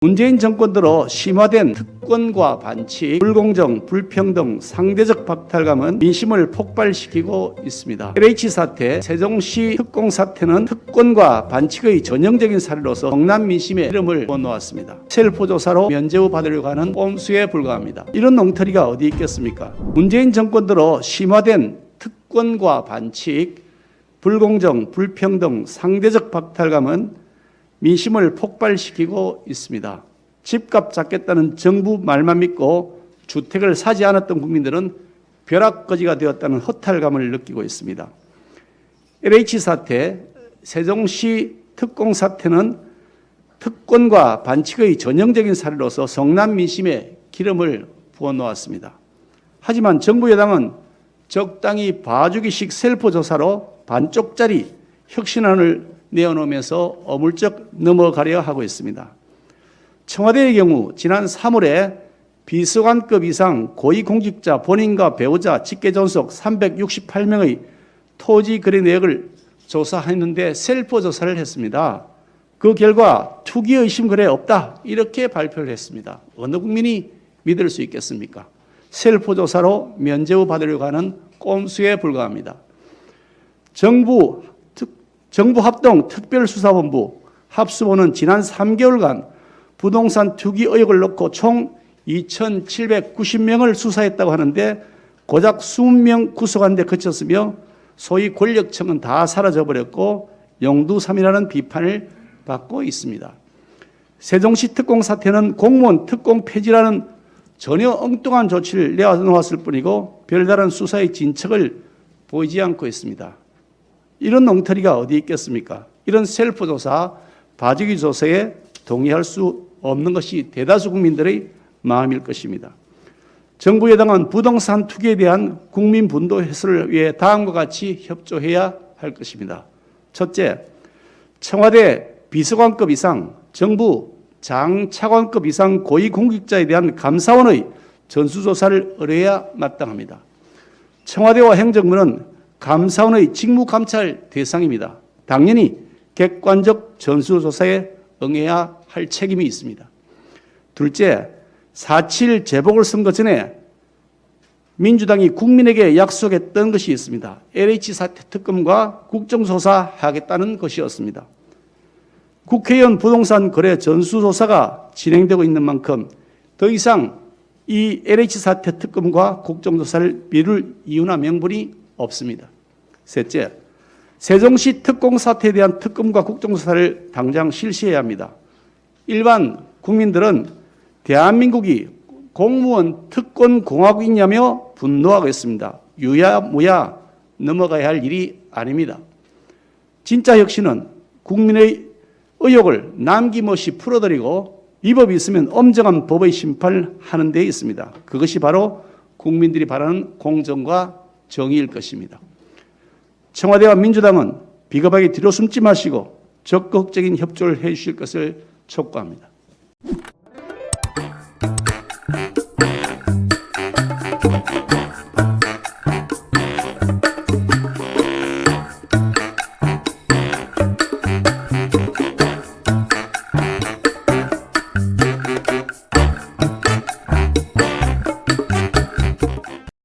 문재인 정권 들어 심화된 특권과 반칙, 불공정, 불평등, 상대적 박탈감은 민심을 폭발시키고 있습니다. LH 사태, 세종시 특공 사태는 특권과 반칙의 전형적인 사례로서 경남 민심의 이름을 부어놓았습니다. 셀프 조사로 면죄부 받으려고 하는 꼼수에 불과합니다. 이런 엉터리가 어디 있겠습니까? 문재인 정권 들어 심화된 특권과 반칙, 불공정, 불평등, 상대적 박탈감은 민심을 폭발시키고 있습니다. 집값 잡겠다는 정부 말만 믿고 주택을 사지 않았던 국민들은 벼락거지가 되었다는 허탈감을 느끼고 있습니다. LH 사태, 세종시 특공 사태는 특권과 반칙의 전형적인 사례로서 성남 민심에 기름을 부어놓았습니다. 하지만 정부 여당은 적당히 봐주기식 셀프 조사로 반쪽짜리 혁신안을 내어놓으면서 어물쩍 넘어가려 하고 있습니다. 청와대의 경우 지난 3월에 비서관급 이상 고위공직자 본인과 배우자 직계존속 368명의 토지 거래 내역을 조사했는데 셀프 조사를 했습니다. 그 결과 투기 의심 거래 없다 이렇게 발표를 했습니다. 어느 국민이 믿을 수 있겠습니까? 셀프 조사로 면죄부 받으려고 하는 꼼수에 불과합니다. 정부 합동 특별수사본부 합수본은 지난 3개월간 부동산 투기 의혹을 놓고 총 2,790명을 수사했다고 하는데 고작 20명 구속한 데 그쳤으며 소위 권력층은 다 사라져버렸고 용두삼이라는 비판을 받고 있습니다. 세종시 특공 사태는 공무원 특공 폐지라는 전혀 엉뚱한 조치를 내놓았을 뿐이고 별다른 수사의 진척을 보이지 않고 있습니다. 이런 엉터리가 어디 있겠습니까? 이런 셀프 조사, 봐주기 조사에 동의할 수 없는 것이 대다수 국민들의 마음일 것입니다. 정부 여당은 부동산 투기에 대한 국민 분노 해소를 위해 다음과 같이 협조해야 할 것입니다. 첫째, 청와대 비서관급 이상, 정부 장차관급 이상 고위공직자에 대한 감사원의 전수조사를 의뢰해야 마땅합니다. 청와대와 행정부는 감사원의 직무감찰 대상입니다. 당연히 객관적 전수조사에 응해야 할 책임이 있습니다. 둘째, 4.7 재보궐선거 전에 민주당이 국민에게 약속했던 것이 있습니다. LH 사태 특검과 국정조사 하겠다는 것이었습니다. 국회의원 부동산 거래 전수조사가 진행되고 있는 만큼 더 이상 이 LH 사태 특검과 국정조사를 미룰 이유나 명분이 없습니다. 셋째, 세종시 특공 사태에 대한 특검과 국정조사를 당장 실시해야 합니다. 일반 국민들은 대한민국이 공무원 특권 공화국이냐며 분노하고 있습니다. 유야무야 넘어가야 할 일이 아닙니다. 진짜 혁신은 국민의 의혹을 남김없이 풀어드리고 위법이 있으면 엄정한 법의 심판을 하는 데 있습니다. 그것이 바로 국민들이 바라는 공정과 정의일 것입니다. 청와대와 민주당은 비겁하게 뒤로 숨지 마시고 적극적인 협조를 해 주실 것을 촉구합니다.